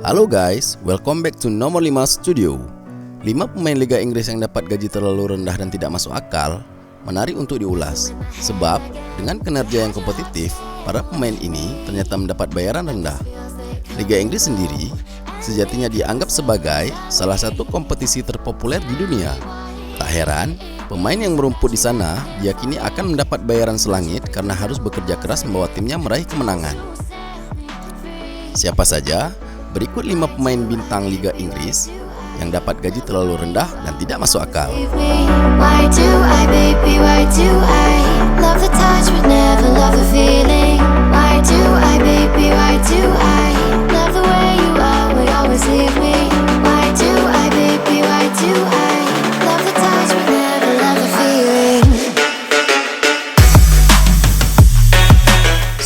Halo guys, welcome back to Nomor 5 Studio. 5 pemain Liga Inggris yang dapat gaji terlalu rendah dan tidak masuk akal menarik untuk diulas. Sebab dengan kinerja yang kompetitif, para pemain ini ternyata mendapat bayaran rendah. Liga Inggris sendiri sejatinya dianggap sebagai salah satu kompetisi terpopuler di dunia. Tak heran, pemain yang merumput di sana diyakini akan mendapat bayaran selangit karena harus bekerja keras membawa timnya meraih kemenangan. Siapa saja? Berikut 5 pemain bintang Liga Inggris yang dapat gaji terlalu rendah dan tidak masuk akal.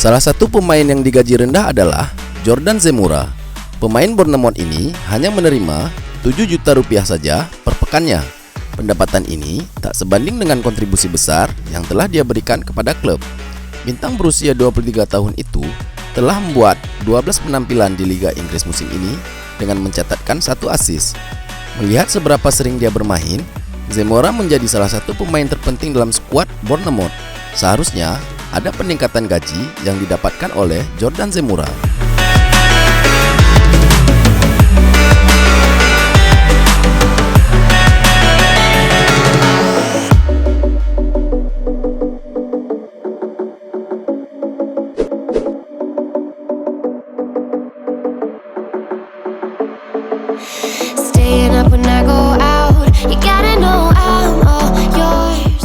Salah satu pemain yang digaji rendah adalah Jordan Zemura. Pemain Bournemouth ini hanya menerima 7 juta rupiah saja per pekannya. Pendapatan ini tak sebanding dengan kontribusi besar yang telah dia berikan kepada klub. Bintang berusia 23 tahun itu telah membuat 12 penampilan di Liga Inggris musim ini dengan mencatatkan 1 assist. Melihat seberapa sering dia bermain, Zemura menjadi salah satu pemain terpenting dalam skuad Bournemouth. Seharusnya ada peningkatan gaji yang didapatkan oleh Jordan Zemura.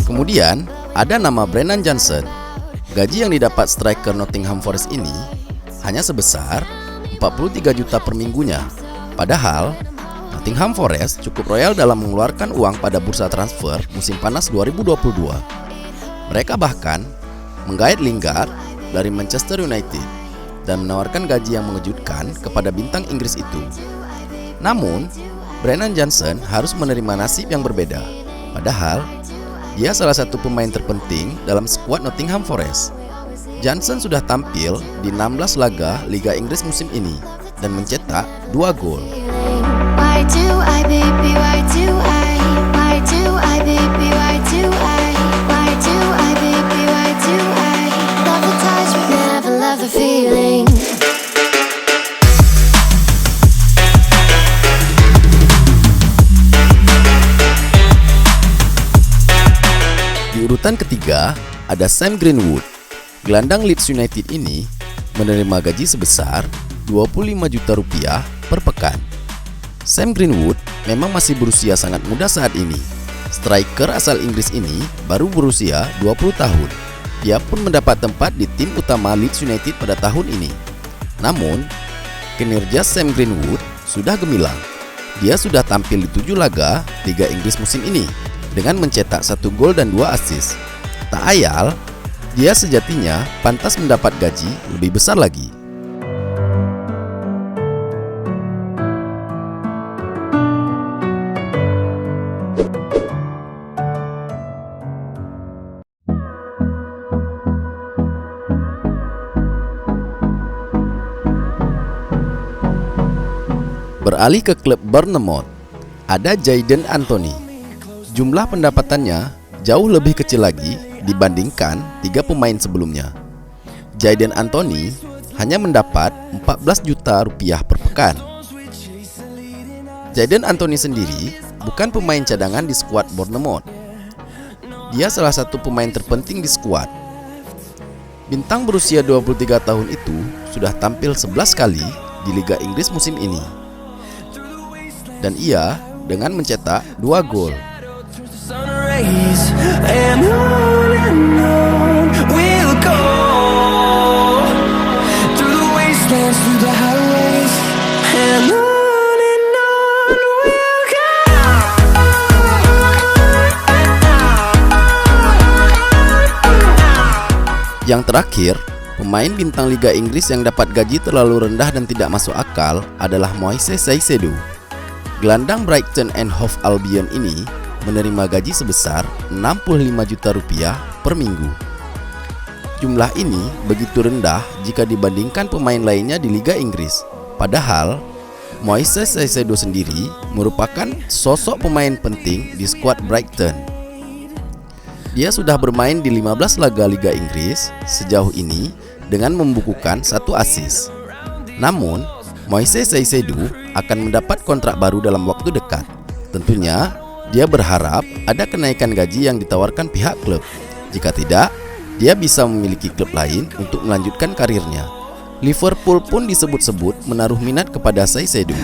Kemudian ada nama Brennan Johnson. Gaji yang didapat striker Nottingham Forest ini hanya sebesar 43 juta per minggunya. Padahal Nottingham Forest cukup royal dalam mengeluarkan uang pada bursa transfer musim panas 2022. Mereka bahkan menggait Lingard dari Manchester United dan menawarkan gaji yang mengejutkan kepada bintang Inggris itu. Namun, Brennan Johnson harus menerima nasib yang berbeda. Padahal dia salah satu pemain terpenting dalam skuad Nottingham Forest. Johnson sudah tampil di 16 laga Liga Inggris musim ini dan mencetak 2 gol. Di urutan ketiga ada Sam Greenwood. Gelandang Leeds United ini menerima gaji sebesar 25 juta rupiah per pekan. Sam Greenwood memang masih berusia sangat muda saat ini. Striker asal Inggris ini baru berusia 20 tahun. Dia pun mendapat tempat di tim utama Leeds United pada tahun ini. Namun, kinerja Sam Greenwood sudah gemilang. Dia sudah tampil di 7 laga Liga Inggris musim ini dengan mencetak 1 gol dan 2 assist. Tak ayal, dia sejatinya pantas mendapat gaji lebih besar lagi. Beralih ke klub Bournemouth, ada Jadon Anthony. Jumlah pendapatannya jauh lebih kecil lagi dibandingkan 3 pemain sebelumnya. Jadon Anthony hanya mendapat 14 juta rupiah per pekan. Jadon Anthony sendiri bukan pemain cadangan di skuad Bournemouth. Dia salah satu pemain terpenting di skuad. Bintang berusia 23 tahun itu sudah tampil 11 kali di Liga Inggris musim ini. Dan ia dengan mencetak 2 gol. Yang terakhir, pemain bintang Liga Inggris yang dapat gaji terlalu rendah dan tidak masuk akal adalah Moises Caicedo. Gelandang Brighton and Hove Albion ini menerima gaji sebesar 65 juta rupiah per minggu. Jumlah ini begitu rendah jika dibandingkan pemain lainnya di Liga Inggris. Padahal, Moises Caicedo sendiri merupakan sosok pemain penting di skuad Brighton. Dia sudah bermain di 15 laga Liga Inggris sejauh ini dengan membukukan 1 assist. Namun, Moises Caicedo akan mendapat kontrak baru dalam waktu dekat. Tentunya, dia berharap ada kenaikan gaji yang ditawarkan pihak klub. Jika tidak, dia bisa memiliki klub lain untuk melanjutkan karirnya. Liverpool pun disebut-sebut menaruh minat kepada Caicedo.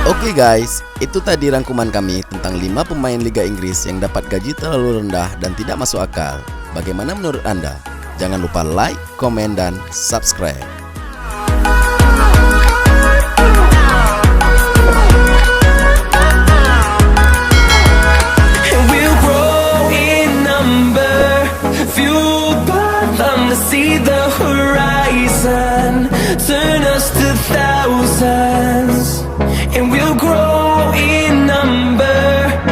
Oke guys, itu tadi rangkuman kami tentang 5 pemain Liga Inggris yang dapat gaji terlalu rendah dan tidak masuk akal. Bagaimana menurut Anda? Jangan lupa like, komen, dan subscribe. See the horizon, turn us to thousands, and we'll grow.